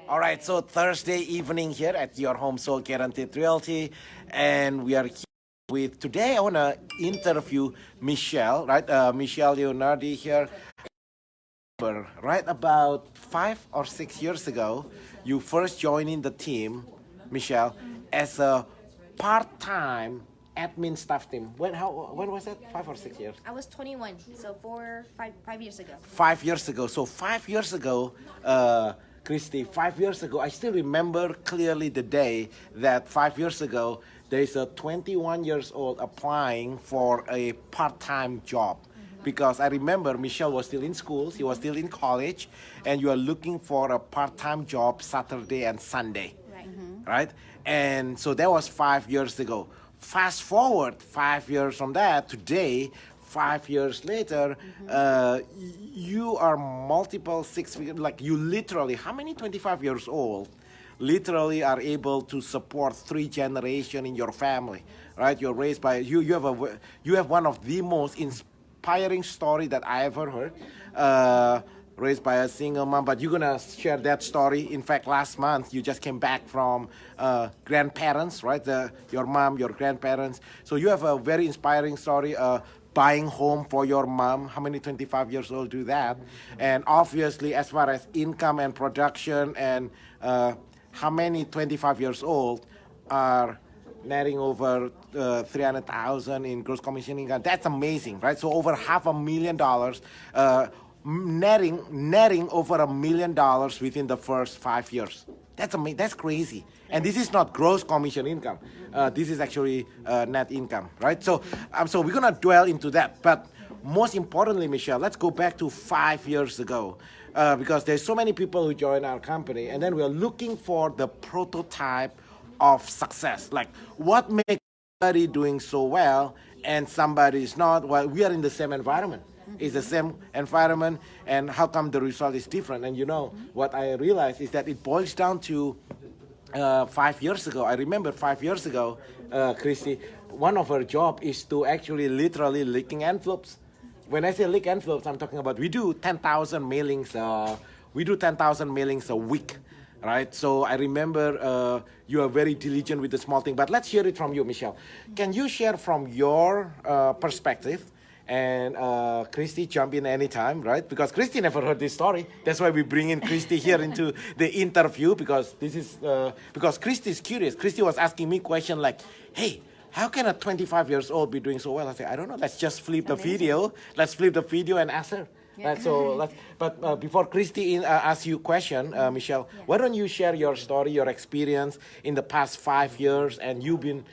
All right, so Thursday evening here at your home soul guaranteed realty, and we are here with today. I want to interview Michelle, right? Michelle Leonardi here. Right about 5 or 6 years ago, you first joined in the team, Michelle, as a part-time admin staff team. When was that? 5 or 6 years? I was 21, so 5 years ago. 5 years ago. So 5 years ago, Christy, 5 years ago, I still remember clearly the day that 5 years ago, there's a 21 years old applying for a part-time job. Because I remember Michelle was still in school, she was still in college, and you are looking for a part-time job Saturday and Sunday, Right. right? And so that was 5 years ago. Fast forward 5 years from that, today, 5 years later, you are multiple six-figure, like you literally, how many 25 years old literally are able to support 3 generations in your family, right? You're raised by, you have one of the most inspiring story that I ever heard. Raised by a single mom, but you're gonna share that story. In fact, last month you just came back from grandparents, right? Your mom, your grandparents. So you have a very inspiring story. Buying home for your mom. How many 25 years old do that? And obviously, as far as income and production, and how many 25 years old are netting over 300,000 in gross commission income. That's amazing, right? So over $500,000, netting over $1 million within the first 5 years. That's amazing. That's crazy. And this is not gross commission income. This is actually net income, right? So we're gonna dwell into that. But most importantly, Michelle, let's go back to 5 years ago. Because there's so many people who join our company, and then we're looking for the prototype of success. Like, what makes somebody doing so well and somebody is not? Well, we are in the same environment. It's the same environment, and how come the result is different? And what I realized is that it boils down to 5 years ago. I remember 5 years ago, Christy, one of her job is to actually literally licking envelopes. When I say lick envelopes, I'm talking about we do 10,000 mailings. We do 10,000 mailings a week, right? So I remember you are very diligent with the small thing. But let's hear it from you, Michelle. Can you share from your perspective? And Christy, jump in anytime, right? Because Christy never heard this story. That's why we bring in Christy here into the interview, because because Christy is curious. Christy was asking me question like, hey, how can a 25 years old be doing so well? I said, I don't know. Let's just flip the video. Let's flip the video and ask her. Yeah. Right, so before Christy asks you a question, Michelle, why don't you share your story, your experience in the past 5 years, and you've been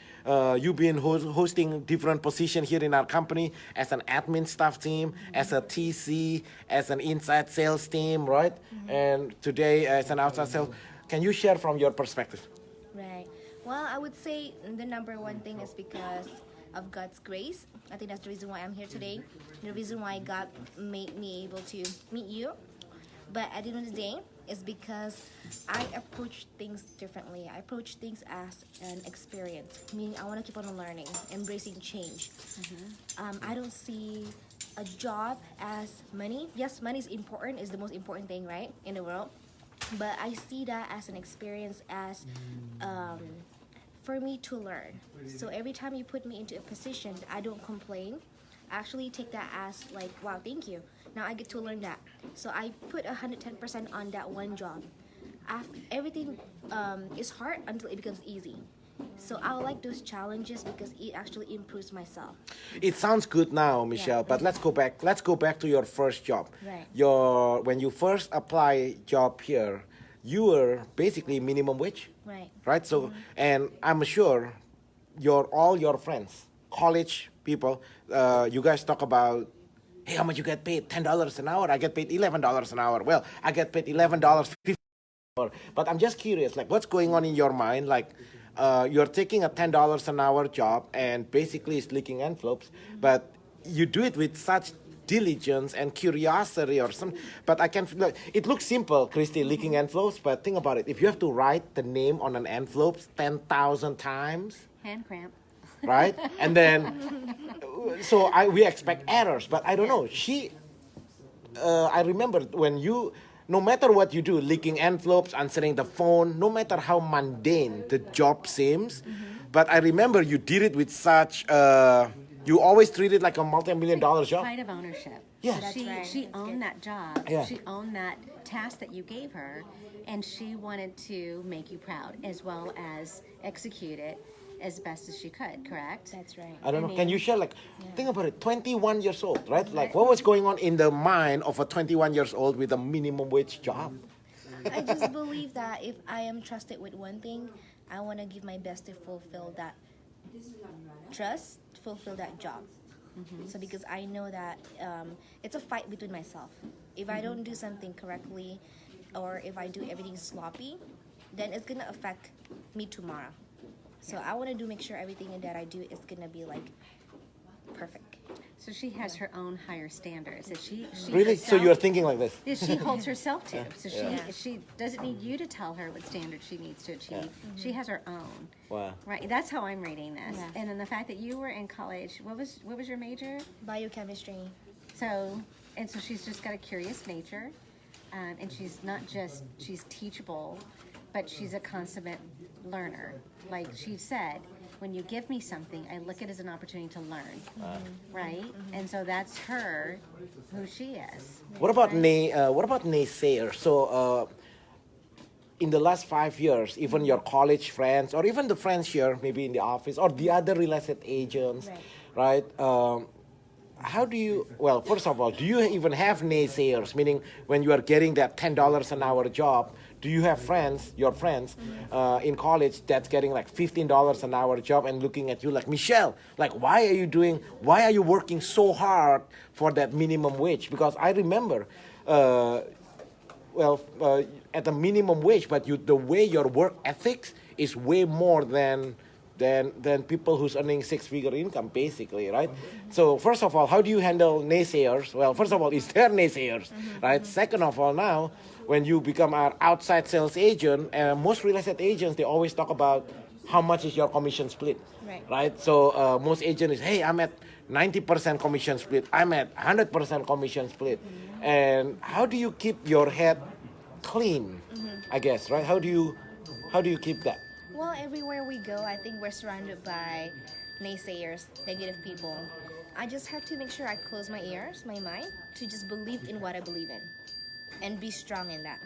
hosting different positions here in our company as an admin staff team, as a TC, as an inside sales team, right? And today as an outside sales. Can you share from your perspective? Right. Well, I would say the number one thing is because of God's grace. I think that's the reason why I'm here today. The reason why God made me able to meet you. But at the end of the day, it's because I approach things differently. I approach things as an experience, meaning I want to keep on learning, embracing change. I don't see a job as money. Yes, money is important, is the most important thing, right, in the world. But I see that as an experience, as for me to learn. So every time you put me into a position, I don't complain. I actually take that as like, wow, thank you. Now I get to learn that. So I put 110% on that one job. Everything is hard until it becomes easy. So I like those challenges because it actually improves myself. It sounds good now, Michelle, but let's go back. Let's go back to your first job. Right. When you first apply job here, you were basically minimum wage. Right. Right. So, and I'm sure all your friends, college people, you guys talk about, hey, how much you get paid? $10 an hour. I get paid $11 an hour. Well, I get paid $11.50 an hour. But I'm just curious, like, what's going on in your mind? Like, you're taking a $10 an hour job and basically it's leaking envelopes, but you do it with such diligence and curiosity or something. But it looks simple, Christy, leaking envelopes, but think about it. If you have to write the name on an envelope 10,000 times, hand cramp, right? And then, we expect errors, but I don't know. I remember when you no matter what you do, leaking envelopes, answering the phone, no matter how mundane the job seems, but I remember you did it with such, you always treat it like a multi-million-dollar job. Pride of ownership. Yeah. So That's right. she That's owned good. that job. Yeah. She owned that task that you gave her, and she wanted to make you proud as well as execute it as best as she could, correct? That's right. I don't know. Can you share, like, think about it, 21 years old, right? Like, Right. what was going on in the mind of a 21 years old with a minimum wage job? I just believe that if I am trusted with one thing, I want to give my best to fulfill that trust, fulfill that job. So because I know that it's a fight between myself. If I don't do something correctly, or if I do everything sloppy, then it's gonna affect me tomorrow. So I want to make sure everything that I do is gonna be like perfect. So she has her own higher standards that she Really? So herself- you're thinking like this? that she holds herself to. So Yeah. she doesn't need you to tell her what standards she needs to achieve. She has her own. Wow. Right. That's how I'm reading this. Yeah. And then the fact that you were in college, what was your major? Biochemistry. So she's just got a curious nature, and she's teachable, but she's a consummate learner. Like she said, when you give me something, I look at it as an opportunity to learn, right? And so that's her, who she is. What about naysayers? So, in the last 5 years, even your college friends, or even the friends here, maybe in the office, or the other real estate agents, right? How do you? Well, first of all, do you even have naysayers? Meaning, when you are getting that $10 an hour job, do you have friends, your friends, in college that's getting like $15 an hour job and looking at you like, Michelle, like, why are you working so hard for that minimum wage? Because I remember, at the minimum wage, but the way your work ethics is way more than people who's earning six-figure income, basically, right? So first of all, how do you handle naysayers? Well, first of all, is there naysayers, right? Second of all, now, when you become an outside sales agent, most real estate agents, they always talk about how much is your commission split, right? So most agents is, hey, I'm at 90% commission split. I'm at 100% commission split. And how do you keep your head clean, I guess, right? How do you keep that? Well, everywhere we go, I think we're surrounded by naysayers, negative people. I just have to make sure I close my ears, my mind, to just believe in what I believe in and be strong in that.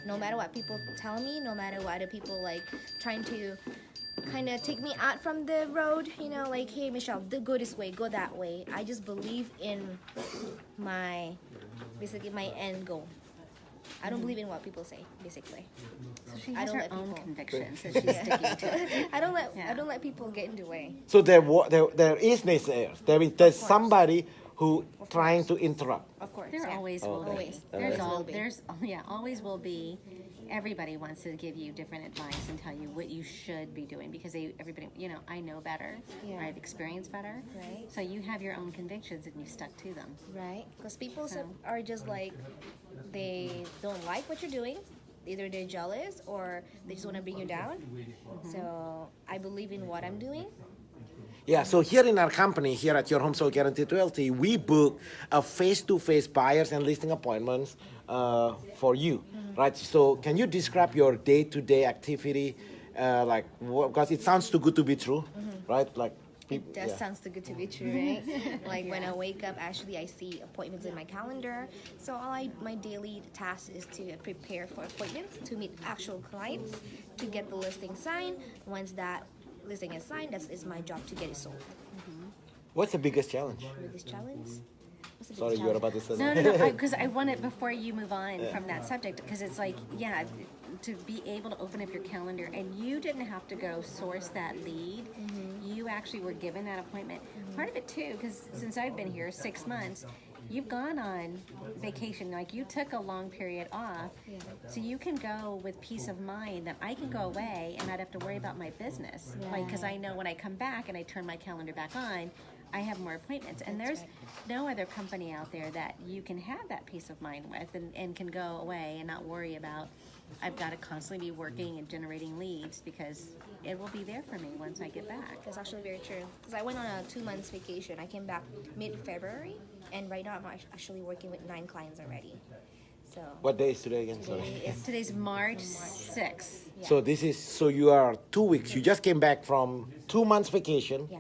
No matter what people tell me, no matter what other people like trying to kind of take me out from the road, like, hey, Michelle, go this way, go that way. I just believe in basically my end goal. I don't believe in what people say, basically. So she I has don't her let own people- convictions that she's sticking to. I don't let people get in the way. So there is naysayers. There's somebody who trying to interrupt. Of course. There yeah. always will Always. be. Always will be. Always will be. Everybody wants to give you different advice and tell you what you should be doing because everybody, I know better, Yeah. or I've experienced better. Right. So you have your own convictions and you stuck to them. Right? Because people So- are just like, they don't like what you're doing. Either they're jealous or they just want to bring you down. So I believe in what I'm doing. Yeah, so here in our company, here at Your Home Sold Guaranteed Realty, we book a face-to-face buyers and listing appointments for you, right? So can you describe your day-to-day activity, because it sounds too good to be true, right? Like, It does sound too good to be true, right? Like when I wake up, actually I see appointments in my calendar. So my daily task is to prepare for appointments, to meet actual clients, to get the listing signed. Once that listing is signed, is my job to get it sold. What's the biggest challenge? Biggest challenge? What's the biggest Sorry, you were about to say that. No, because I want it before you move on from that subject, because it's like, to be able to open up your calendar, and you didn't have to go source that lead. You actually were given that appointment. Part of it too, because since I've been here 6 months, you've gone on vacation, like you took a long period off, so you can go with peace of mind that I can go away and not have to worry about my business, like, because I know when I come back and I turn my calendar back on, I have more appointments. And there's no other company out there that you can have that peace of mind with and can go away and not worry about, I've got to constantly be working and generating leads, because it will be there for me once I get back. That's actually very true. Because I went on a 2 months vacation. I came back mid-February, and right now I'm actually working with 9 clients already. So What day is today again? Sorry. Today's March 6th. yeah. So this is, so you are 2 weeks. You just came back from 2 months vacation. Yeah.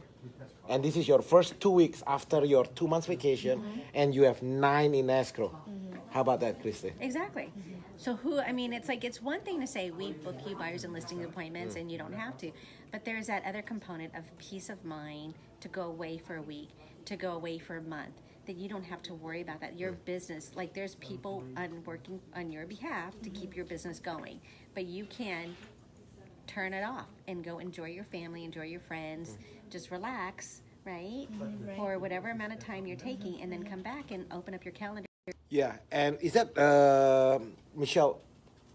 And this is your first 2 weeks after your 2 months vacation, and you have 9 in escrow. How about that, Christy? Exactly. So it's like, it's one thing to say we book you buyers and listing appointments and you don't have to, but there's that other component of peace of mind to go away for a week, to go away for a month, that you don't have to worry about that. Your business, like there's people working on your behalf to keep your business going, but you can turn it off and go enjoy your family, enjoy your friends, just relax, right? For whatever amount of time you're taking, and then come back and open up your calendar. Yeah, and is that, Michelle,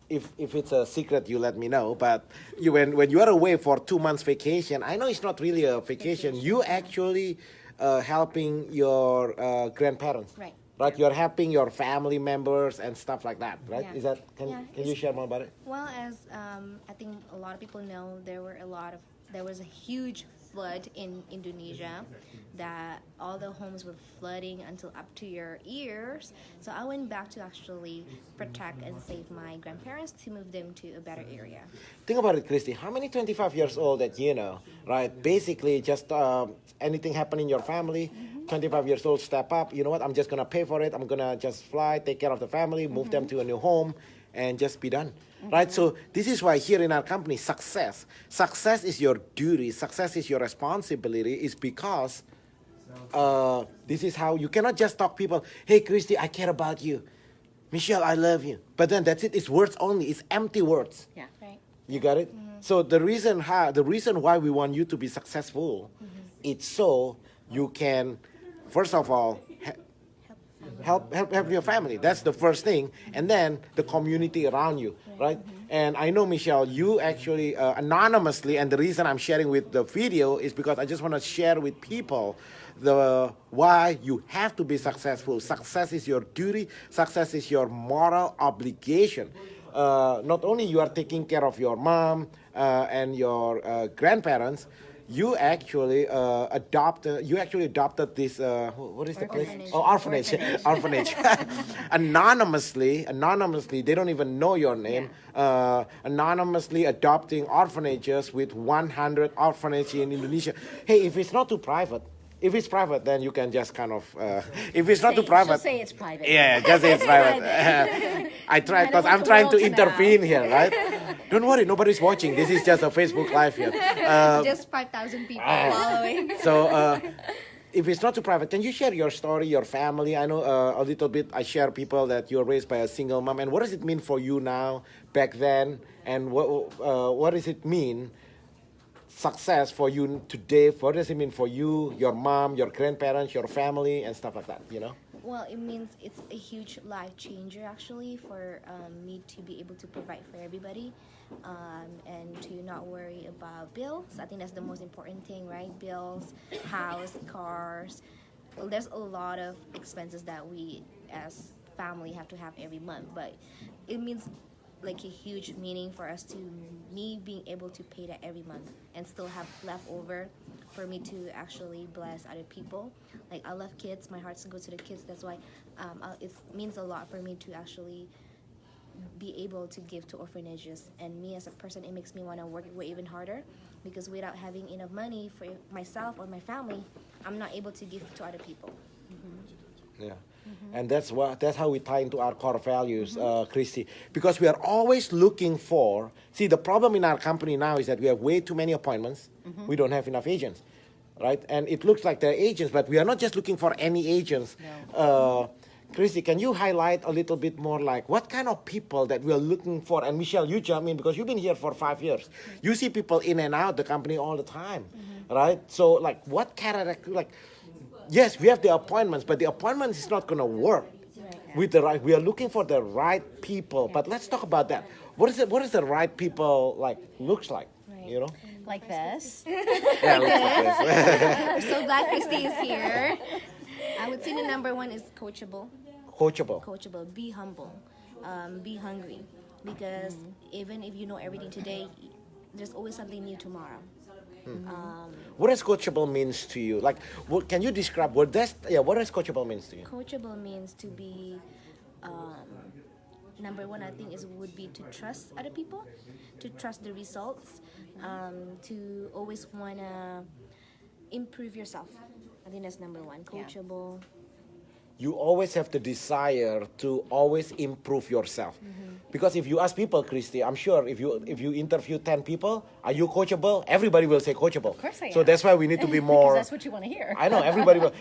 if it's a secret, you let me know, but when you are away for 2 months vacation, I know it's not really a vacation, you actually helping your grandparents. Right. Right, you're helping your family members and stuff like that, right? Yeah. Is that, can you share more about it? Well, as I think a lot of people know, there was a huge flood in Indonesia, that all the homes were flooding until up to your ears. So I went back to actually protect and save my grandparents to move them to a better area. Think about it, Christy. How many 25 years old that you know, right? Basically, just anything happen in your family, 25 years old, step up. You know what? I'm just going to pay for it. I'm going to just fly, take care of the family, move them to a new home, and just be done. Right? So this is why here in our company, success is your duty. Success is your responsibility, is because this is how you cannot just talk people, hey, Christy, I care about you. Michelle, I love you. But then that's it. It's words only. It's empty words. Yeah. Right. You got it? So the reason why we want you to be successful, it's so you can, first of all, help your family. That's the first thing. And then the community around you, right? And I know, Michelle, you actually anonymously, and the reason I'm sharing with the video is because I just want to share with people the why you have to be successful. Success is your duty. Success is your moral obligation. Not only you are taking care of your mom and your grandparents, you actually adopted this what is the place? Orphanage. Orphanage. anonymously, they don't even know your name. Anonymously adopting orphanages with 100 orphanages in Indonesia. Hey, if it's not too private, if it's private, then you can just kind of if it's not too private, Just say it's private. yeah, just say it's private. I try because I'm trying to intervene here, right? Don't worry, nobody's watching. This is just a Facebook Live here. Just 5,000 people following. So, if it's not too private, can you share your story, your family? I know a little bit. I share people that you're raised by a single mom, and what does it mean for you now, back then, and what does it mean? Success for you today. What does it mean for you, your mom, your grandparents, your family, and stuff like that? You know. Well, it means it's a huge life changer actually for me to be able to provide for everybody and to not worry about bills. I think that's the most important thing, right? Bills, house, cars. Well, there's a lot of expenses that we as family have to have every month, but it means like a huge meaning for us to me being able to pay that every month and still have leftover for me to actually bless other people. Like I love kids, my heart goes to the kids. That's why it means a lot for me to actually be able to give to orphanages. And me as a person, it makes me want to work way even harder, because without having enough money for myself or my family, I'm not able to give to other people. Yeah. And that's how we tie into our core values, Christy. Because we are always looking for. See, the problem in our company now is that we have way too many appointments. We don't have enough agents, right? And it looks like they're agents, but we are not just looking for any agents. No. Christy, can you highlight a little bit more, like what kind of people that we are looking for? And Michelle, you jump in because you've been here for 5 years. You see people in and out the company all the time, right? So, like, what character, like. Yes, we have the appointments, but the appointments is not going to work with the right. We are looking for the right people, but let's talk about that. What is the right people like? Looks like, Right. you know? Like this. Yeah, looks like this. I'm so glad Christy is here. I would say the number one is coachable. Coachable. Coachable. Be humble. Be hungry. Because even if you know everything today, there's always something new tomorrow. What does coachable means to you? Like, can you describe what does coachable means to you? Coachable means to be number one, I think, is would be to trust other people, to trust the results, to always wanna improve yourself. I think that's number one. Coachable. You always have the desire to always improve yourself. Because if you ask people, Christy, I'm sure if you interview 10 people, are you coachable? Everybody will say coachable. Of course I So am. that's why we need to be Because more. that's what you want to hear. I know everybody will.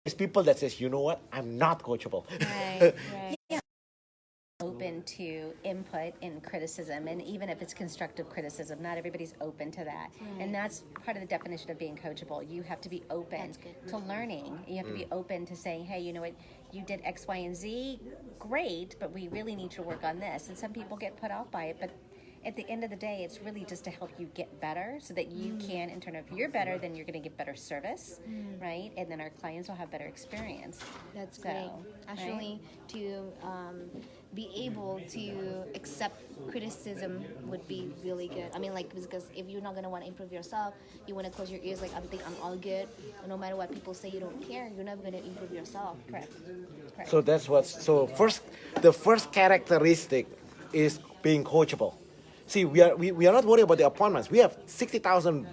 There's people that says, you know what, I'm not coachable. Right. Right. Open to input and criticism, and even if it's constructive criticism, not everybody's open to that. And that's part of the definition of being coachable. You have to be open to learning. You have to be open to saying, hey, you know what, you did X, Y, and Z, great, but we really need to work on this. And some people get put off by it, but at the end of the day, it's really just to help you get better so that you can, in turn, if you're better, then you're going to get better service, right? And then our clients will have better experience. That's So, great. right? Actually, to be able to accept criticism would be really good. I mean, like, because if you're not going to want to improve yourself, you want to close your ears, like, I think I'm all good. And no matter what people say, you don't care. You're never going to improve yourself. Correct. Correct. So that's what. So the first characteristic is being coachable. See, we are not worried about the appointments. We have 60,000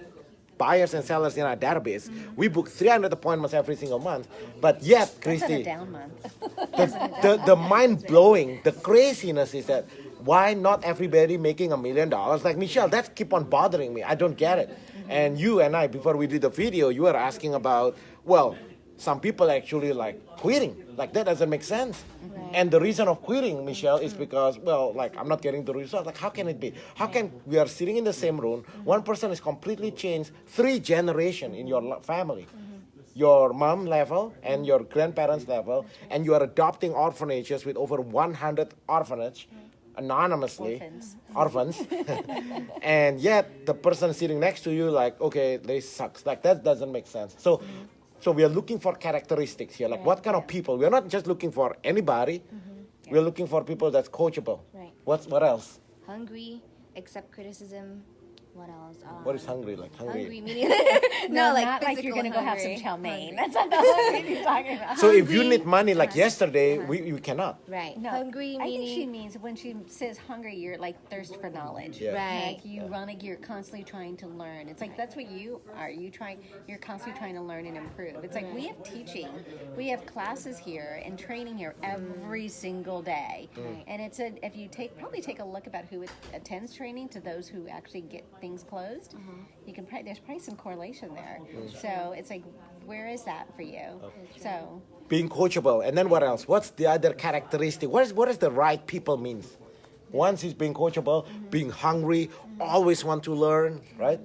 buyers and sellers in our database. We book 300 appointments every single month. But yet, That's on a Christy, down month. the mind blowing, the craziness is that why not everybody making $1 million? Like Michelle, that keep on bothering me. I don't get it. And you and I, before we did the video, you were asking about, well, some people actually like quitting. Like that doesn't make sense. And the reason of quitting, Michelle, is because, well, like I'm not getting the result. Like how can it be? How can we are sitting in the same room? One person is completely changed 3 generations in your family. Your mom level and your grandparents level, and you are adopting orphanages with over 100 orphanage anonymously. Orphans. And yet the person sitting next to you like, okay, they sucks. Like that doesn't make sense. So we are looking for characteristics here. Like what kind of people? We are not just looking for anybody. We are looking for people that's coachable. Right. What else? Hungry, accept criticism. What else? What is hungry? Like Hungry meaning No, like not like you're physical going to go have some hungry. chow mein. Hungry. That's not the hungry you're talking about. So if you Hungry. need money like yesterday, we cannot. Right. No, Hungry I think she meaning means when she says hungry, you're like thirst for knowledge. Yeah. Right. Like you're constantly trying to learn. It's like that's what you are. You're constantly trying to learn and improve. It's like we have teaching, we have classes here and training here every single day. And it's if you probably take a look about who attends training to those who actually get things closed. You can there's probably some correlation there. So it's like, where is that for you? So Being coachable. And then what else? What's the other characteristic? What does the right people means? Once is being coachable, being hungry, always want to learn, right?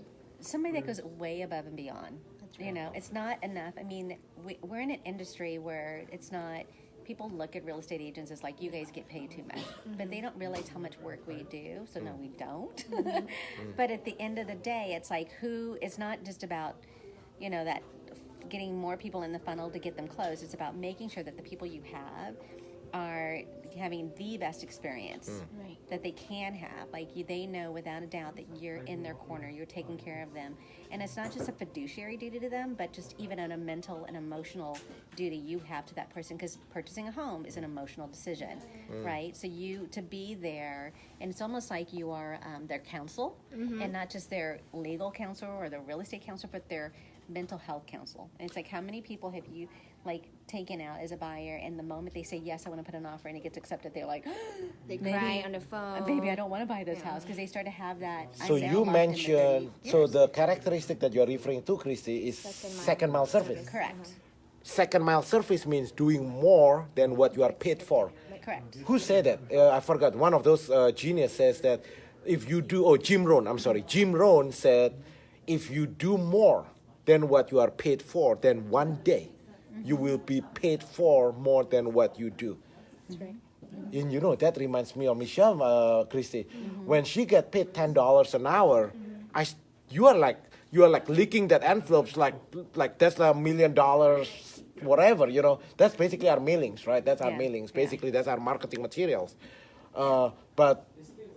somebody that goes way above and beyond. You know, it's not enough. I mean, we're in an industry where it's not. People look at real estate agents as like, you guys get paid too much, but they don't realize how much work we do. So no, we don't. But at the end of the day, it's like it's not just about, you know, that getting more people in the funnel to get them closed. It's about making sure that the people you have are having the best experience that they can have. Like they know without a doubt that you're in their corner, you're taking care of them. And it's not just a fiduciary duty to them, but just even a mental and emotional duty you have to that person, because purchasing a home is an emotional decision, right? So to be there, and it's almost like you are their counsel, and not just their legal counsel or their real estate counsel, but their mental health counsel. And it's like, how many people have you taken out as a buyer, and the moment they say yes, I want to put an offer, and it gets accepted, they're like, They cry on the phone. baby, I don't want to buy this house, because they start to have that. So you mentioned, so the characteristic that you're referring to, Christy, is second mile service. Correct. Second mile service means doing more than what you are paid for. Correct. Who said that? I forgot. One of those genius says that if you do, Jim Rohn, I'm sorry. Jim Rohn said, if you do more than what you are paid for, then one day you will be paid for more than what you do. That's right. And you know, that reminds me of Michelle, Christy. When she get paid $10 an hour, you are like licking that envelopes like that's $1 million, whatever, you know. That's basically our mailings, right? That's our mailings. Basically, that's our marketing materials. But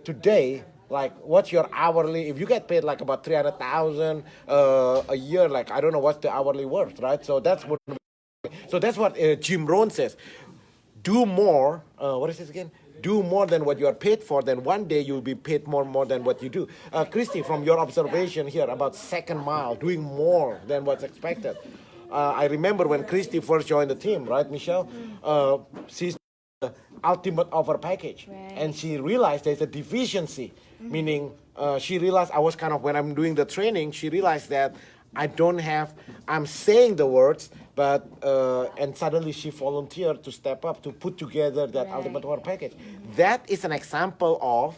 today, like, what's your hourly? If you get paid like about $300,000 a year, like I don't know what's the hourly worth, right? So that's what Jim Rohn says. Do more. What is this again? do more than what you are paid for, then one day you'll be paid more than what you do. Christy, from your observation here about second mile, doing more than what's expected. I remember when Christy first joined the team, right, Michelle? She's the ultimate offer package. Right. And she realized there's a deficiency, meaning she realized I was kind of, when I'm doing the training, she realized that I'm saying the words, but, and suddenly she volunteered to step up to put together that ultimate offer package. That is an example of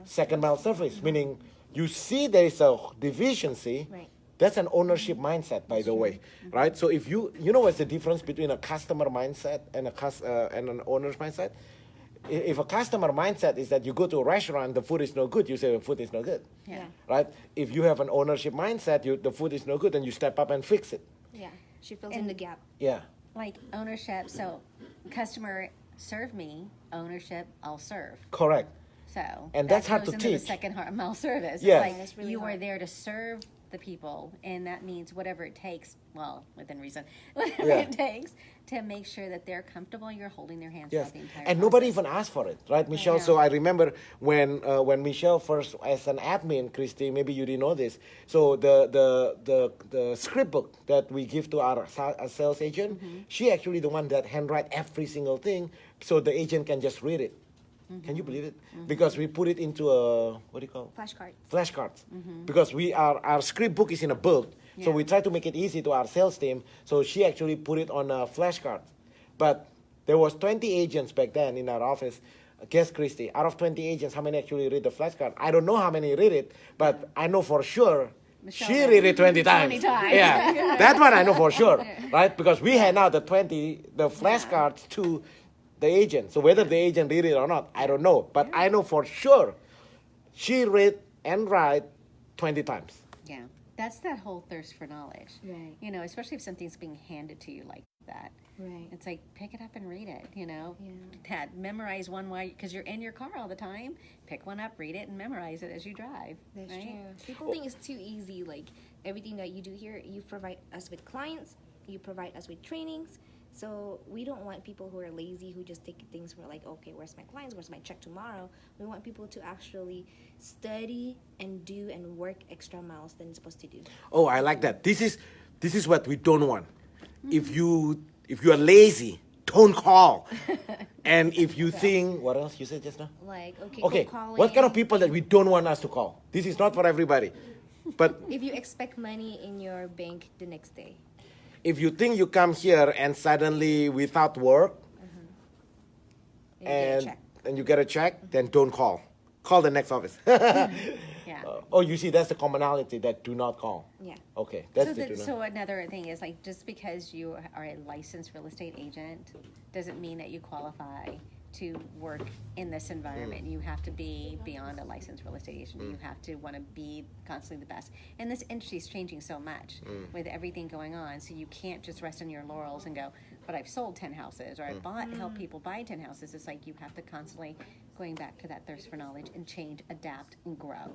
second mile service, meaning you see there is a deficiency. Right. That's an ownership mindset, by the way, right? So if you know what's the difference between a customer mindset and and an owner's mindset? If a customer mindset is that you go to a restaurant, the food is no good, you say the food is no good, right? If you have an ownership mindset, the food is no good, and you step up and fix it. Yeah, she fills in the gap. Yeah. Like ownership, so customer serve me, ownership I'll serve. Correct. So And that's hard goes to into the teach. second mile service. Yes. It's like That's really you are hard. there to serve the people, and that means whatever it takes, well, within reason, whatever Yeah. it takes to make sure that they're comfortable, you're holding their hands Yes, throughout the entire and process. nobody even asked for it, right, Michelle? know. So I remember when Michelle first, as an admin, Christy, maybe you didn't know this. So the script book that we give to our sales agent, she actually the one that handwrite every single thing, so the agent can just read it. Can you believe it? Because we put it into a, what do you call it? Flashcard. Flashcards. Because our script book is in a book, so we try to make it easy to our sales team. So she actually put it on a flashcard. But there was 20 agents back then in our office. Guess, Christy, out of 20 agents, how many actually read the flashcard? I don't know how many read it, but I know for sure Michelle she did. read it 20 times. 20 times. Yeah, that one I know for sure, right? Because we hand out the flashcards to the agent. So whether the agent read it or not, I don't know. But I know for sure she read and write 20 times. Yeah, that's that whole thirst for knowledge. Right. You know, especially if something's being handed to you like that. Right. It's like, pick it up and read it, you know? Yeah. Dad, memorize one while, because you're in your car all the time. Pick one up, read it, and memorize it as you drive. That's right? true. People think it's too easy. Like everything that you do here, you provide us with clients, you provide us with trainings. So we don't want people who are lazy, who just take things for like, okay, where's my clients? Where's my check tomorrow? We want people to actually study and do and work extra miles than it's supposed to do. Oh, I like that. This is what we don't want. If you are lazy, don't call. And if you think, what else you said just now? Like, okay, Okay, cold calling. what kind of people that we don't want us to call? This is not for everybody. But If you expect money in your bank the next day. if you think you come here and suddenly without work And you get a check. and you get a check, then don't call. Call the next office. Yeah. Oh, you see, that's the commonality that do not call. Yeah. Okay, that's So, the do not. so another thing is like, just because you are a licensed real estate agent doesn't mean that you qualify to work in this environment. You have to be beyond a licensed real estate agent. You have to want to be constantly the best. And this industry is changing so much with everything going on. So you can't just rest on your laurels and go, but I've sold 10 houses or I've helped people buy 10 houses. It's like you have to constantly going back to that thirst for knowledge and change, adapt, and grow.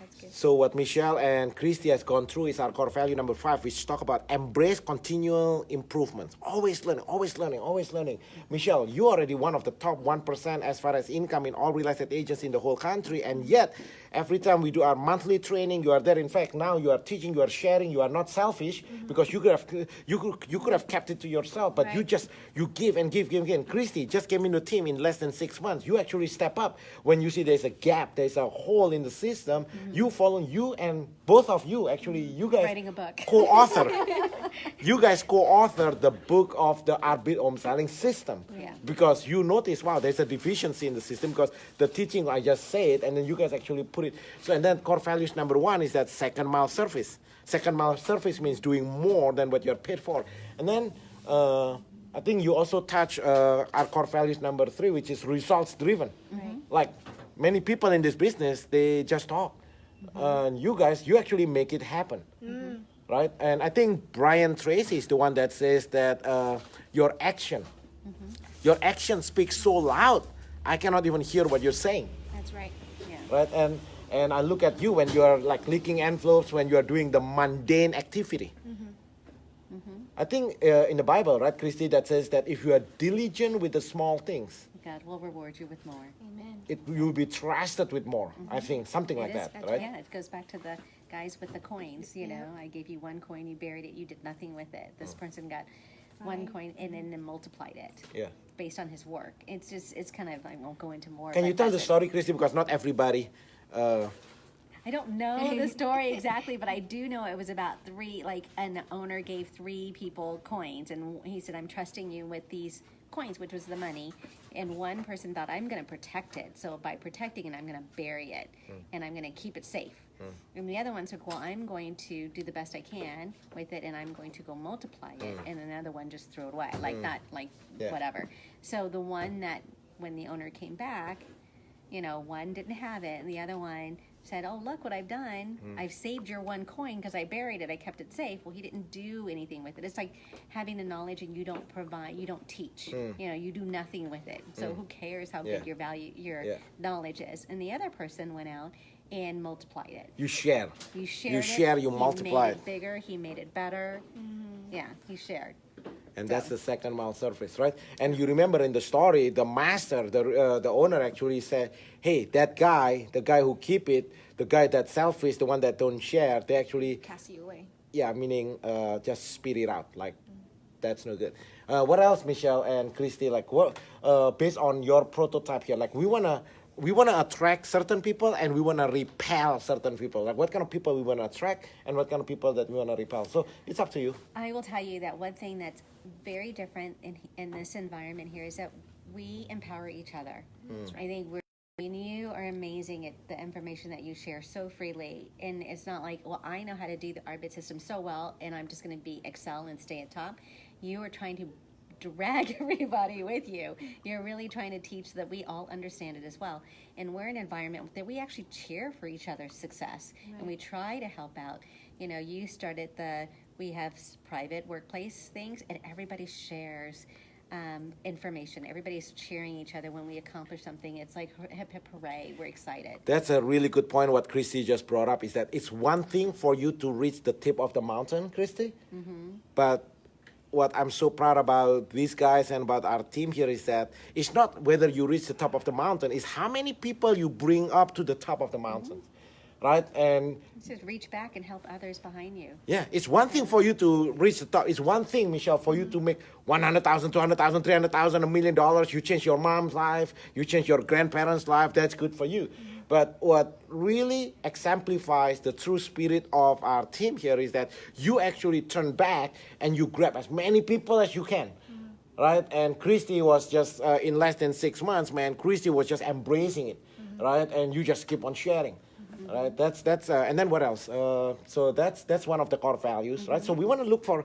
That's good. So what Michelle and Christy has gone through is our core value number 5, which talk about embrace continual improvements. Always learning, always learning, always learning. Michelle, you're already one of the top 1% as far as income in all real estate agents in the whole country, and yet every time we do our monthly training, you are there. In fact, now you are teaching, you are sharing, you are not selfish because you could have kept it to yourself, but you give and give. Christy just came into the team in less than 6 months. You actually step up when you see there's a gap, there's a hole in the system. You follow, you and both of you actually, you guys Writing a book. co-author. You guys co-author the book of the Arbit Home Selling System. Yeah. Because you notice, wow, there's a deficiency in the system because the teaching I just said, and then you guys actually put it. So, and then core values number 1 is that second mile service. Second mile service means doing more than what you're paid for. And then I think you also touch our core values number 3, which is results driven. Like many people in this business, they just talk. And you guys, you actually make it happen. Right? And I think Brian Tracy is the one that says that your action speaks so loud, I cannot even hear what you're saying. That's right. Yeah. Right? And I look at you when you are like leaking envelopes, when you are doing the mundane activity. I think in the Bible, right, Christy, that says that if you are diligent with the small things, God will reward you with more. Amen. You'll be trusted with more. I think something like It is, that, right? yeah, it goes back to the guys with the coins, you know. I gave you one coin, you buried it, you did nothing with it. This person got one coin and then multiplied it. Yeah. Based on his work. It's just, it's kind of, I won't go into more. Can you but tell the that's it. story, Christy? Because not everybody. I don't know the story exactly, but I do know it was about three, like an owner gave three people coins and he said, I'm trusting you with these coins, which was the money. And one person thought, I'm going to protect it. So by protecting it, I'm going to bury it and I'm going to keep it safe. And the other one said, well, I'm going to do the best I can with it and I'm going to go multiply it. And another one just threw it away, like not like whatever. So the one that when the owner came back, you know, one didn't have it and the other one said, oh, look what I've done. I've saved your one coin because I buried it. I kept it safe. Well, he didn't do anything with it. It's like having the knowledge and you don't provide, you don't teach. You know, you do nothing with it. So who cares how big your value, your knowledge is? And the other person went out and multiplied it. You share. You shared You it. share, you multiply He made it bigger. He made it better. Yeah, he shared. And that's the second mile surface, right? And you remember in the story, the master, the owner actually said, hey, that guy, the guy who keep it, the guy that's selfish, the one that don't share, they actually, Cast you away. yeah, meaning just spit it out. Like, that's no good. What else, Michelle and Christy, like what, based on your prototype here, like we wanna attract certain people and we wanna repel certain people. Like what kind of people we wanna attract and what kind of people that we wanna repel. So it's up to you. I will tell you that one thing that's very different in this environment here is that we empower each other. I think you are amazing at the information that you share so freely, and it's not like, well, I know how to do the RBIT system so well and I'm just going to be excel and stay at top. You are trying to drag everybody with you. You're really trying to teach that we all understand it as well. And we're in an environment that we actually cheer for each other's success and we try to help out. You know, you started we have private workplace things and everybody shares information. Everybody's cheering each other when we accomplish something. It's like hip hip hooray. We're excited. That's a really good point. What Christy just brought up is that it's one thing for you to reach the tip of the mountain, Christy, but what I'm so proud about these guys and about our team here is that it's not whether you reach the top of the mountain, it's how many people you bring up to the top of the mountain, right? And just reach back and help others behind you. yeah, it's one thing for you to reach the top. It's one thing, Michelle, for you to make 100,000, 200,000, 300,000, $1 million. You change your mom's life, you change your grandparents' life. That's good for you. But what really exemplifies the true spirit of our team here is that you actually turn back and you grab as many people as you can, right? And Christy was just, in less than 6 months, man, Christy was just embracing it, right? And you just keep on sharing, right? That's and then what else? So that's one of the core values, right? So we want to look for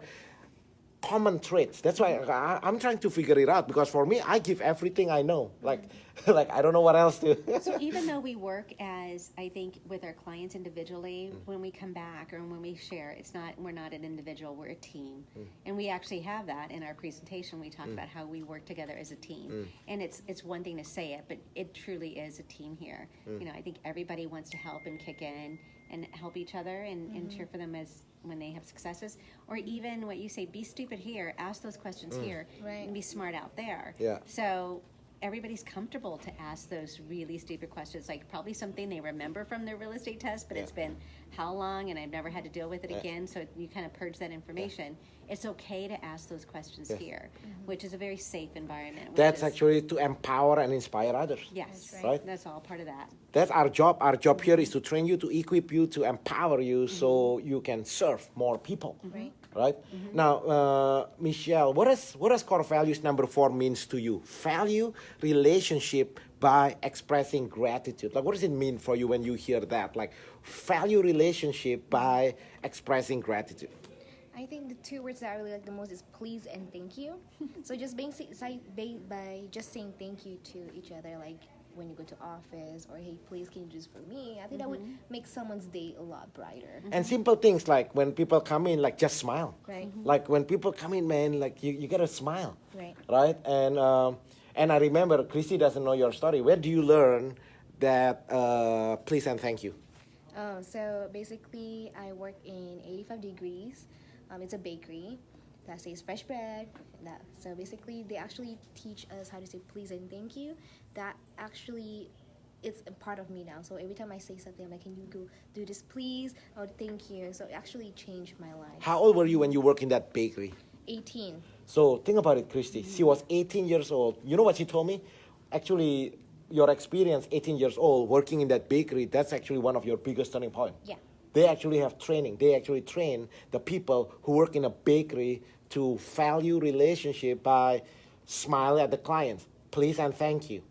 common traits. That's why I'm trying to figure it out, because for me, I give everything I know. Like I don't know what else to. So even though we work as, I think, with our clients individually, when we come back or when we share, we're not an individual, we're a team. And we actually have that in our presentation. We talk about how we work together as a team. And it's one thing to say it, but it truly is a team here. You know, I think everybody wants to help and kick in and help each other and cheer for them as when they have successes, or even what you say, be stupid here, ask those questions here, and be smart out there. Yeah. So everybody's comfortable to ask those really stupid questions, like probably something they remember from their real estate test, but it's been how long and I've never had to deal with it again, so you kind of purge that information. It's okay to ask those questions here, which is a very safe environment. That's actually to empower and inspire others. Yes, right. That's all part of that. That's our job. Our job here is to train you, to equip you, to empower you, so you can serve more people. Right. Now, Michelle, what does core values number 4 means to you? Value relationship by expressing gratitude. Like, what does it mean for you when you hear that? Like, value relationship by expressing gratitude. I think the 2 words that I really like the most is please and thank you. So just by just saying thank you to each other, like when you go to office, or hey, please can you do this for me? I think that would make someone's day a lot brighter. And simple things like when people come in, like just smile. Right. Like when people come in, man, like you gotta smile. Right. Right. And I remember Christy doesn't know your story. Where do you learn that please and thank you? So basically I work in 85 Degrees. It's a bakery. that says fresh bread. So basically, they actually teach us how to say please and thank you. That actually, it's a part of me now. So every time I say something, I'm like, can you go do this, please? Or thank you. So it actually changed my life. How old were you when you worked in that bakery? 18. So think about it, Christy. She was 18 years old. You know what she told me? Actually, your experience, 18 years old, working in that bakery, that's actually one of your biggest turning point. Yeah. They actually have training. They actually train the people who work in a bakery to value relationship by smiling at the clients, please and thank you.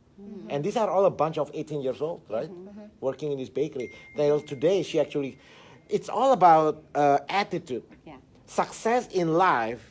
And these are all a bunch of 18 years old, right? Working in this bakery. Till today, she actually, it's all about attitude. Yeah. Success in life,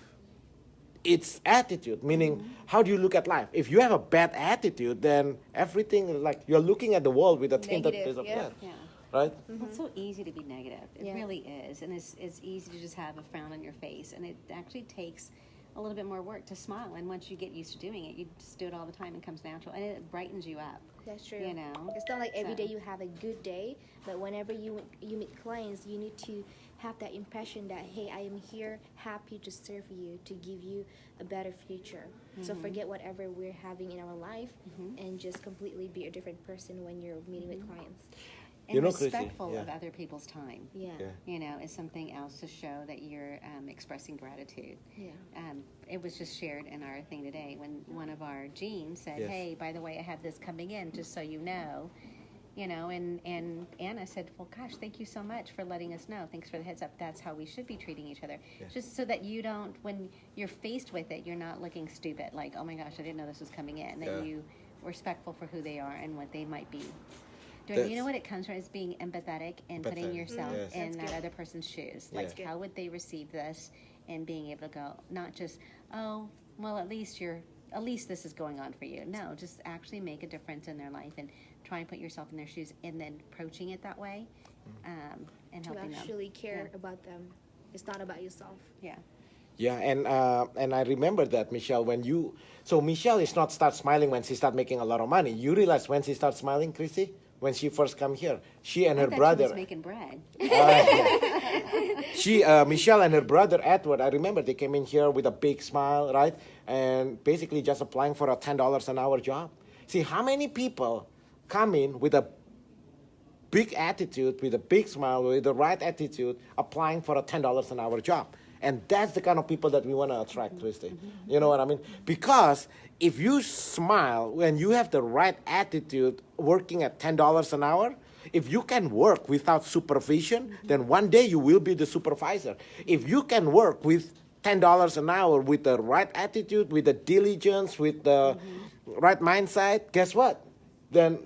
it's attitude, meaning how do you look at life? If you have a bad attitude, then everything, like you're looking at the world with a tinted Negative, face of yeah. bad, Yeah. right? Well, it's so easy to be negative. It Yeah. really is. And it's easy to just have a frown on your face. And it actually takes a little bit more work to smile. And once you get used to doing it, you just do it all the time. It comes natural. And it brightens you up. That's true. You know? It's not like every So- day you have a good day, but whenever you meet clients, you need to have that impression that, hey, I am here happy to serve you, to give you a better future. So forget whatever we're having in our life and just completely be a different person when you're meeting with clients. And You know, Chrissy, respectful yeah. of other people's time. Yeah. Yeah. You know, is something else to show that you're expressing gratitude. Yeah. It was just shared in our thing today when one of our Jeans said, Yes. hey, by the way, I have this coming in, just so you know. You know, and Anna said, well, gosh, thank you so much for letting us know. Thanks for the heads up. That's how we should be treating each other. Just so that you don't, when you're faced with it, you're not looking stupid, like, oh my gosh, I didn't know this was coming in. That Yeah. you respectful for who they are and what they might be doing. That's- You know what it comes from is being empathetic and putting Empathetic, yourself yes. in That's that good. other person's shoes. Like, Yeah. how would they receive this? And being able to go, not just, oh, well, at least this is going on for you. No, just actually make a difference in their life and try and put yourself in their shoes, and then approaching it that way, and To helping actually them. care about them. It's not about yourself. Yeah. Yeah, and I remember that, Michelle, so Michelle is not start smiling when she start making a lot of money. You realize when she starts smiling, Chrissy? When she first come here, she and I her thought brother. she was making bread. Michelle and her brother Edward, I remember they came in here with a big smile, right? And basically just applying for a $10 an hour job. See, how many people come in with a big attitude, with a big smile, with the right attitude, applying for a $10 an hour job? And that's the kind of people that we want to attract, Christy. You know what I mean? Because if you smile, when you have the right attitude, working at $10 an hour, if you can work without supervision, then one day you will be the supervisor. If you can work with $10 an hour with the right attitude, with the diligence, with the right mindset, guess what? Then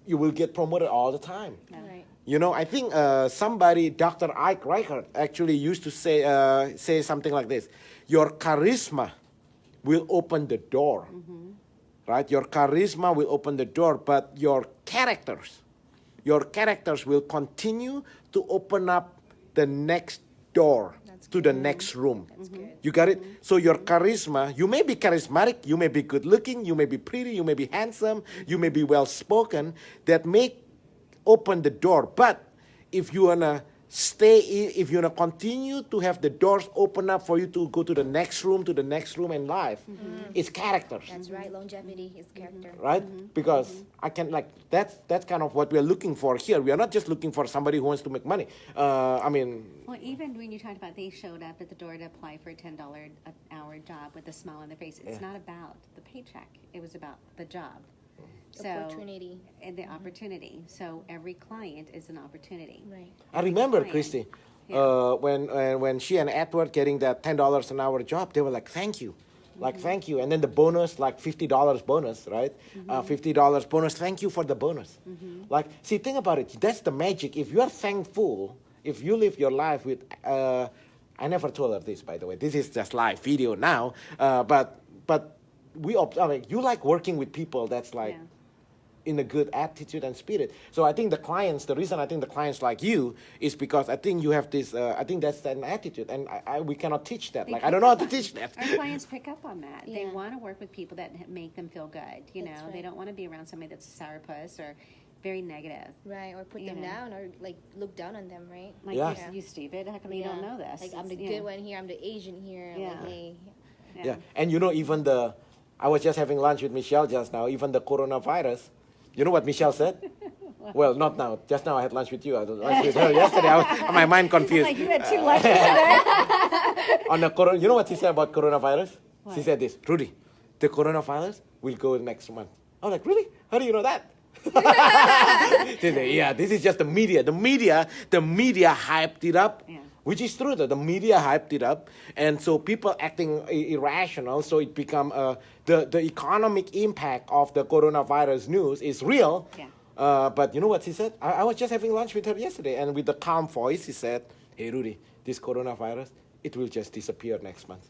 you will get promoted all the time. Right. You know, I think somebody, Dr. Ike Reichert, actually used to say something like this: your charisma will open the door, right? Your charisma will open the door, but your characters will continue to open up the next door to the next room. You got it? So your charisma, you may be charismatic, you may be good looking, you may be pretty, you may be handsome, you may be well spoken, that may open the door. But if you wanna if you wanna continue to have the doors open up for you to go to the next room in life, it's characters. That's right. Longevity is character. Right? Because I can, like, that's kind of what we're looking for here. We are not just looking for somebody who wants to make money. I mean, Well, even when you talked about they showed up at the door to apply for a $10 an hour job with a smile on their face, it's not about the paycheck. It was about the job. So, Opportunity. And the opportunity. So every client is an opportunity. Right. I remember, client. Christy, Yeah. when she and Edward getting that $10 an hour job, they were like, thank you. Like, thank you. And then the bonus, like $50 bonus, right? $50 bonus. Thank you for the bonus. Like, see, think about it. That's the magic. If you are thankful, if you live your life with, I never told her this, by the way. This is just live video now. But I mean, you like working with people that's like, Yeah. in a good attitude and spirit. So I think the reason I think the clients like you is because I think you have this, I think that's an attitude, and we cannot teach that. They Like, I don't know how to pick up teach that. Our clients pick up on that. They Yeah. want to work with people that make them feel good. You That's know, right. they don't want to be around somebody that's a sourpuss or very negative. Right, or put You them know. down, or like look down on them, right? Like, Yeah. you stupid. How come you don't know this? Like, I'm the It's- good one here, I'm the Asian here. Yeah. Like, hey. Yeah. And you know, even I was just having lunch with Michelle just now, even the coronavirus, you know what Michelle said? Well, not now. Just now I had lunch with you. I had lunch with her yesterday. My mind confused. Like, you had 2 lunches today? On the you know what she said about coronavirus? She said this, Rudy, the coronavirus will go next month. I was like, really? How do you know that? She said, yeah, this is just the media. The media hyped it up. Yeah. Which is true, though. The media hyped it up, and so people acting irrational, so it become the economic impact of the coronavirus news is real. Yeah. But you know what she said? I was just having lunch with her yesterday, and with a calm voice, she said, hey, Rudy, this coronavirus, it will just disappear next month.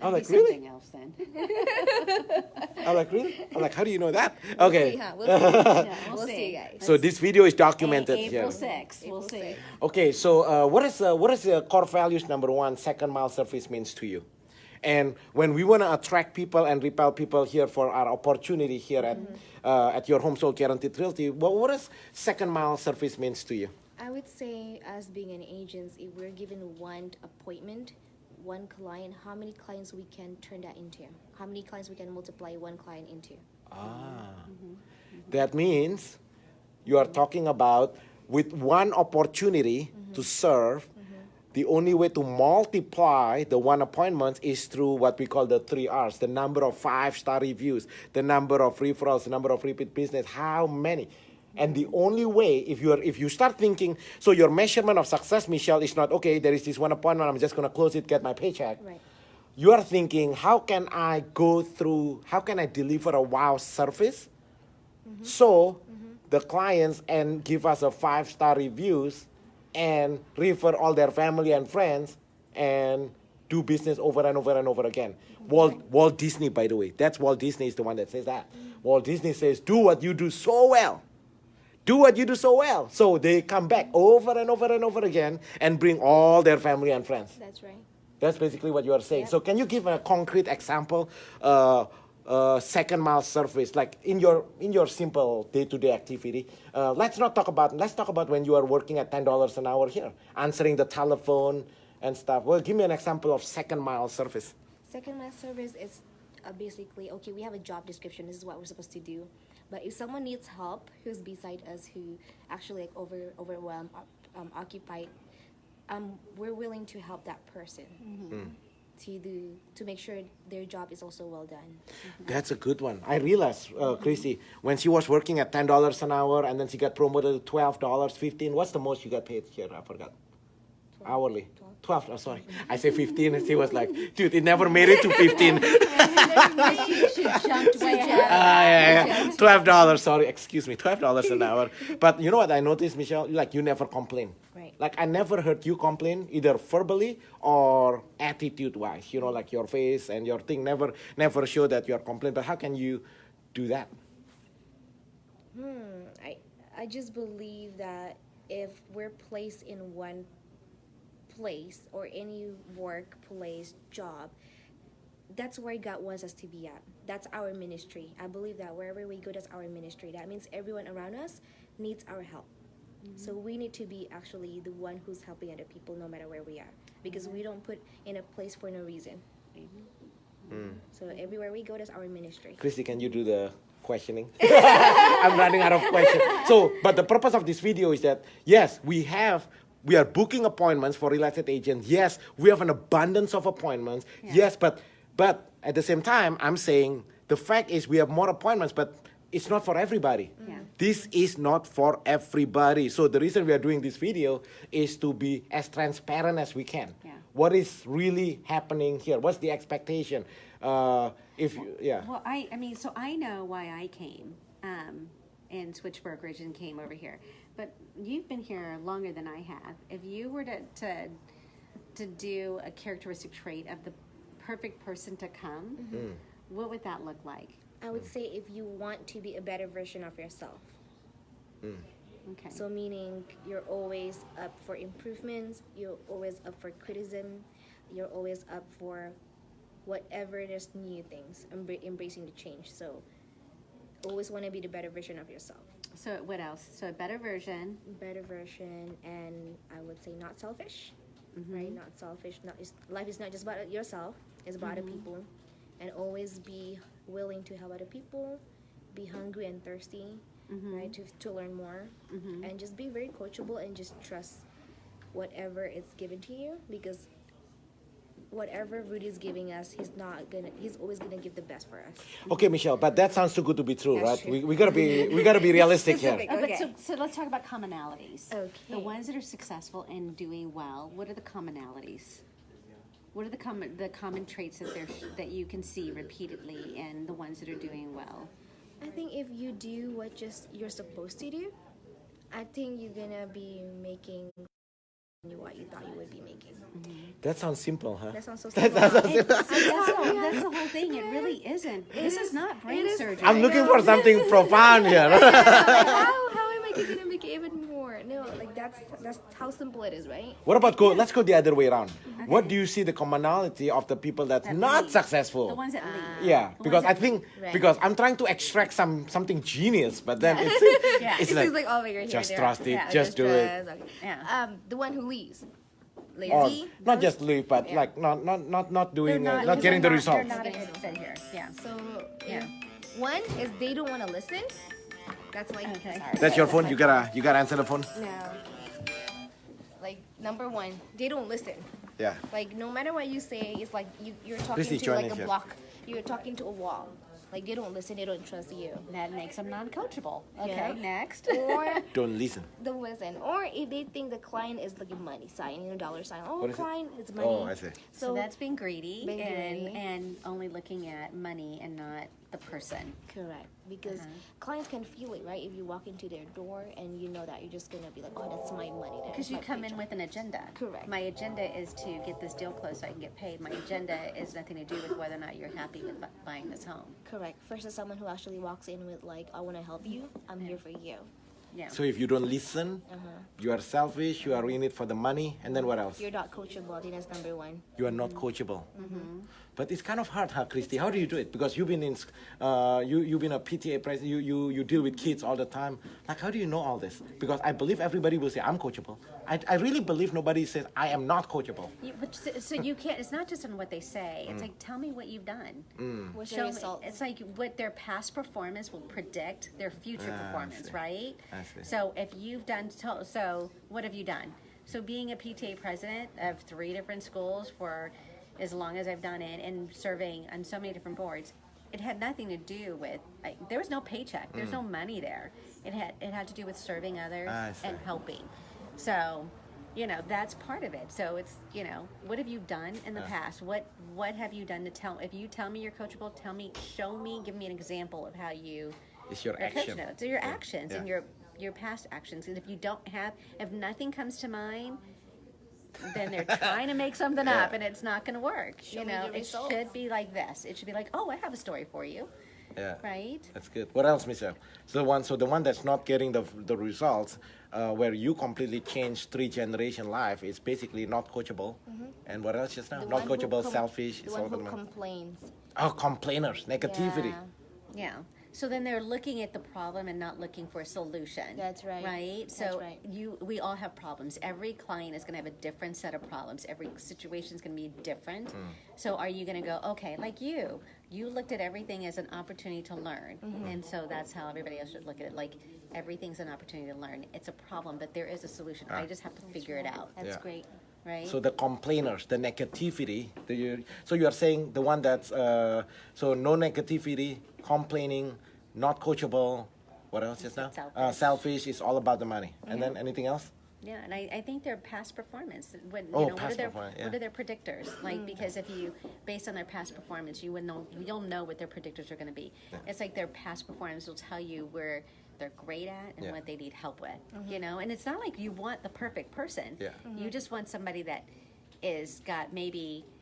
I was like, really? Something else then. I was like, really? I was like, how do you know that? We'll Okay. see, huh? We'll see. Yeah, We'll see, guys. So this video is documented here. April 6th. We'll April see. 6th. Okay, so what is the core values number 1, second mile service means to you? And when we want to attract people and repel people here for our opportunity here at your home sold guaranteed realty, what does second mile service means to you? I would say, as being an agent, if we're given one appointment, one client, how many clients we can turn that into? How many clients we can multiply one client into? That means you are talking about with one opportunity to serve, the only way to multiply the one appointments is through what we call the 3 R's, the number of 5-star reviews, the number of referrals, the number of repeat business, how many. And the only way, if you start thinking, so your measurement of success, Michelle, is not, okay, there is this one appointment, I'm just going to close it, get my paycheck. Right. You are thinking, how can I deliver a wow service so the clients and give us a 5-star reviews and refer all their family and friends and do business over and over and over again. Walt Disney, by the way, that's Walt Disney is the one that says that. Walt Disney says, do what you do so well. Do what you do so well. So they come back over and over and over again and bring all their family and friends. That's right. That's basically what you are saying. Yep. So can you give a concrete example, second mile service, like in your simple day-to-day activity? Let's talk about when you are working at $10 an hour here, answering the telephone and stuff. Well, give me an example of second mile service. Second mile service is basically, okay, we have a job description. This is what we're supposed to do. But if someone needs help, who's beside us, who actually like overwhelmed, occupied, we're willing to help that person to make sure their job is also well done. That's a good one. I realized, Chrissy, when she was working at $10 an hour and then she got promoted to $12, $15. What's the most you got paid here? I forgot. 12. Hourly. 12. Oh, sorry. I say 15 and she was like, dude, it never made it to 15. She jumped way ahead. Yeah. $12, sorry, excuse me, $12 an hour. But you know what I noticed, Michelle? Like, you never complain. Right. Like, I never heard you complain, either verbally or attitude-wise. You know, like your face and your thing never show that you're complaining. But how can you do that? I just believe that if we're placed in one place or any workplace job, that's where God wants us to be at. That's our ministry. I believe that wherever we go, that's our ministry. That means everyone around us needs our help. So we need to be actually the one who's helping other people no matter where we are, because we don't put in a place for no reason. So everywhere we go, that's our ministry. Christy, can you do the questioning? I'm running out of questions. So, but the purpose of this video is that, yes, we are booking appointments for real estate agents. Yes, we have an abundance of appointments. Yeah. Yes, but at the same time, I'm saying the fact is we have more appointments, but it's not for everybody. Yeah. This is not for everybody. So the reason we are doing this video is to be as transparent as we can. Yeah. What is really happening here? What's the expectation? Well, I mean, so I know why I came and switched brokerage and came over here. But you've been here longer than I have. If you were to do a characteristic trait of the perfect person to come, what would that look like? I would say if you want to be a better version of yourself. Okay. So meaning you're always up for improvements, you're always up for criticism, you're always up for whatever there's new things, embracing the change. So always want to be the better version of yourself. So what else? So a better version. Better version, and I would say not selfish, Mm-hmm. right? Not selfish. Life is not just about yourself; it's about other people, and always be willing to help other people, be hungry and thirsty, right? To learn more, and just be very coachable and just trust whatever is given to you, because whatever Rudy's giving us, he's always gonna give the best for us. Okay, Michelle, but that sounds too good to be true, That's right? true. We gotta be realistic here. Specific. But Okay. so let's talk about commonalities. Okay. The ones that are successful and doing well, what are the commonalities? What are the common traits that you can see repeatedly in the ones that are doing well? I think if you do what you're supposed to do, I think you're gonna be making what you thought you would be making. That sounds simple, huh? That sounds so simple. That's the whole thing. It really isn't. This is not brain surgery. I'm looking for something profound here. how am I gonna make it even more? No, like that's how simple it is, right? What about let's go the other way around. What do you see the commonality of the people that's not lead. successful? The ones that lead. Yeah, The because ones I that think Right. because I'm trying to extract something genius, but then it's It's like oh my god, just trust it, Yeah, just do it. Okay. Yeah. The one who leaves, Or lazy. not just leave, but Yeah. like not doing They're not getting the They're results. not a good fit here. Yeah. So Yeah. one is they don't want to listen. That's like Okay. sorry. That's your phone. You gotta answer the phone. No. Like number one, they don't listen. Yeah. Like no matter what you say, it's like you're talking Christy, to join like us a here. block. You're talking to a wall. Like they don't listen, they don't trust you. That makes them non-coachable. Okay, Yeah. next. Or Don't listen. don't listen. Or if they think the client is looking money sign, dollar sign. Oh, What is it? client, it's money. Oh, I see. So that's being greedy, Being greedy. and only looking at money and not the person. correct. Because clients can feel it, right? If you walk into their door and you know that you're just gonna be like, oh, that's my money. Because you come in with an agenda. Correct. My agenda is to get this deal closed so I can get paid. My agenda is nothing to do with whether or not you're happy with buying this home. Correct. Versus someone who actually walks in with like, I want to help you. I'm here for you. Yeah. So if you don't listen, you are selfish. You are in it for the money, and then what else? You're not coachable. I think that's number one. You are not coachable. But it's kind of hard, huh, Christy? How do you do it? Because you've been you've been a PTA president. You deal with kids all the time. Like, how do you know all this? Because I believe everybody will say I'm coachable. I really believe nobody says I am not coachable. So you can't. It's not just on what they say. It's like, tell me what you've done. What's Show your me. results? It's like what their past performance will predict their future I performance, see. right? I see. So if you've done, so what have you done? So being a PTA president of 3 different schools for as long as I've done it, and serving on so many different boards, it had nothing to do with. There was no paycheck. There's no money there. It had to do with serving others I see. and helping. So, that's part of it. So it's, what have you done in the past? What have you done to tell? If you tell me you're coachable, show me, give me an example of how you. It's your Coach action. notes. So your actions and Yeah. your past actions. And if nothing comes to mind, then they're trying to make something up, and it's not going to work. Show me the It results. should be like this. It should be like, oh, I have a story for you, Yeah. right? That's good. What else, Michelle? So the one that's not getting the results, where you completely change 3-generation life, is basically not coachable. And what else just now? The Not one who coachable, selfish. The It's all one who about money. complains. Oh, complainers, negativity. Yeah. Yeah. So then they're looking at the problem and not looking for a solution. That's right. Right? That's So right. we all have problems. Every client is going to have a different set of problems. Every situation is going to be different. So are you going to go, okay, like you looked at everything as an opportunity to learn. And so that's how everybody else should look at it. Like, everything's an opportunity to learn. It's a problem, but there is a solution. I just have to figure it out. That's Yeah. great. Right? So the complainers, the negativity. So you are saying the one that's so no negativity, complaining, not coachable. What else just now? Selfish. Selfish is all about the money. And then anything else? Yeah, and I think their past performance. What are past their performance, yeah. what are their predictors? Like, because if you, based on their past performance, you'll know what their predictors are going to be. It's like their past performance will tell you where they're great at and Yeah. what they need help with. And it's not like you want the perfect person. Yeah. You just want somebody that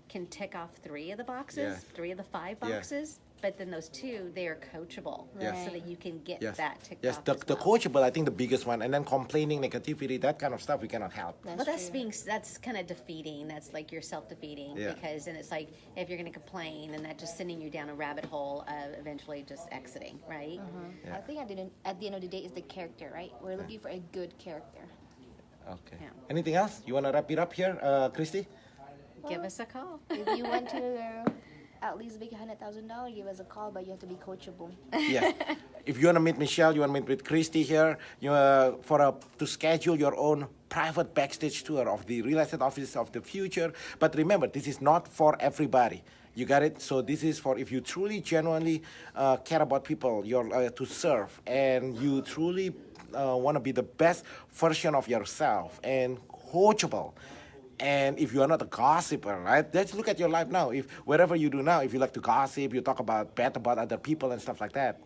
can tick off 3 of the boxes, Yeah. 3 of the 5 Yeah. boxes, but then those two, they are coachable, Yes. so that you can get Yes. that ticked Yes, off the, as the well. coachable, I think the biggest one, and then complaining, negativity, that kind of stuff we cannot help. Well, that's kind of defeating. That's like you're self-defeating, Yeah. because then it's like if you're going to complain, then that just sending you down a rabbit hole of eventually just exiting, right? I think at the end of the day, is the character, right? We're looking for a good character. Okay. Yeah. Anything else? You want to wrap it up here, Christy? Give us a call. If you want to at least make $100,000, give us a call, but you have to be coachable. Yes. If you want to meet Michelle, you want to meet with Christy here, to schedule your own private backstage tour of the real estate office of the future. But remember, this is not for everybody. You got it? So this is for if you truly, genuinely care about people you're to serve, and you truly want to be the best version of yourself and coachable. And if you are not a gossiper, right? Let's look at your life now. If wherever you do now, if you like to gossip, you talk about bad about other people and stuff like that.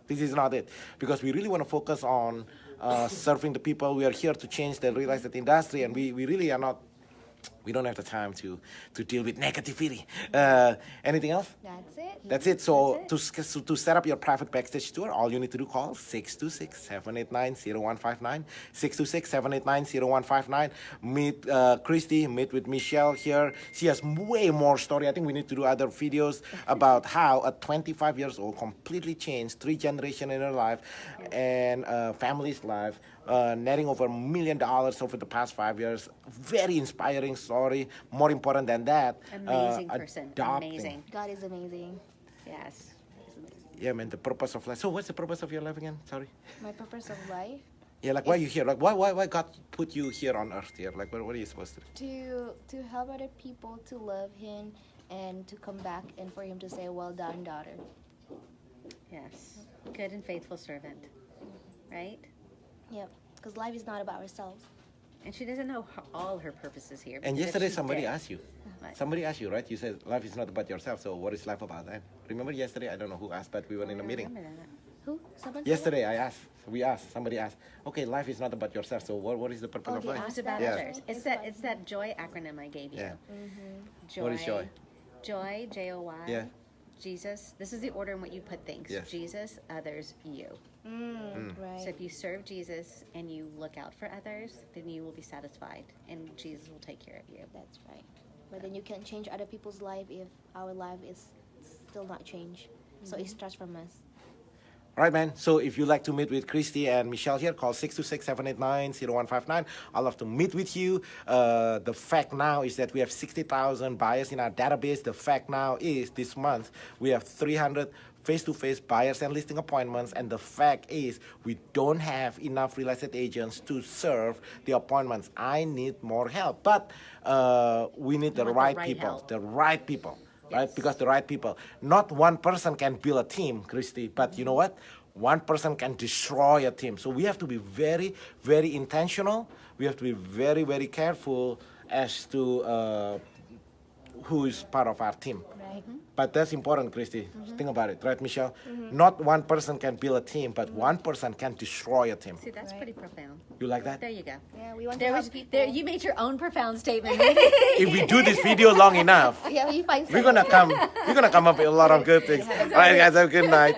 This is not it. Because we really want to focus on serving the people. We are here to change the real estate industry, and we really are not. We don't have the time to deal with negativity. Anything else? That's it. That's it. So to set up your private backstage tour, all you need to do, call 626-789-0159, 626-789-0159. Meet Christy, meet with Michelle here. She has way more story. I think we need to do other videos about how a 25 years old completely changed 3 generations in her life and family's life, netting over $1 million over the past 5 years. Very inspiring story. More important than that, Amazing person. adopting. Amazing. God is amazing. Yes. Yeah, man, the purpose of life. So what's the purpose of your life again? Sorry. My purpose of life, Yeah, like why you here? Like why God put you here on earth here? Like what are you supposed to do? to help other people to love Him and to come back and for Him to say, "Well done, daughter." Yes. Good and faithful servant. Right? Yep. Because life is not about ourselves. And she doesn't know all her purposes here. And because if yesterday she somebody did- asked you. What? Somebody asked you, right? You said life is not about yourself. So what is life about then? Remember yesterday? I don't know who asked, but we were in a meeting. Remember that. Who? Someone? Yesterday somebody asked, okay, life is not about yourself. So what is the purpose of Okay, life? It's about Yeah. others. It's that joy acronym I gave you. Yeah. Joy. What is joy? Joy, Joy. Yeah. Jesus. This is the order in what you put things. Yes. Jesus, others, you. Right. So if you serve Jesus and you look out for others, then you will be satisfied, and Jesus will take care of you. That's right. But then you can't change other people's life if our life is still not changed. So it starts from us. All right, man. So if you'd like to meet with Christy and Michelle here, call 626-789-0159. I'd love to meet with you. The fact now is that we have 60,000 buyers in our database. The fact now is this month we have 300 face-to-face buyers and listing appointments. And the fact is we don't have enough real estate agents to serve the appointments. I need more help. But we need the want right the right people. help. The right people. Right? Yes. Because the right people. Not one person can build a team, Christy, but you know what? One person can destroy a team. So we have to be very, very intentional. We have to be very, very careful as to who is part of our team. Right. But that's important, Christy. Think about it, right, Michelle? Not one person can build a team, but one person can destroy a team. See, that's pretty profound. You like that? There you go. Yeah, we want There to was help people. there. You made your own profound statement. If we do this video long enough, Yeah, we find we're gonna come up with a lot of good things. All right, guys, have a good night.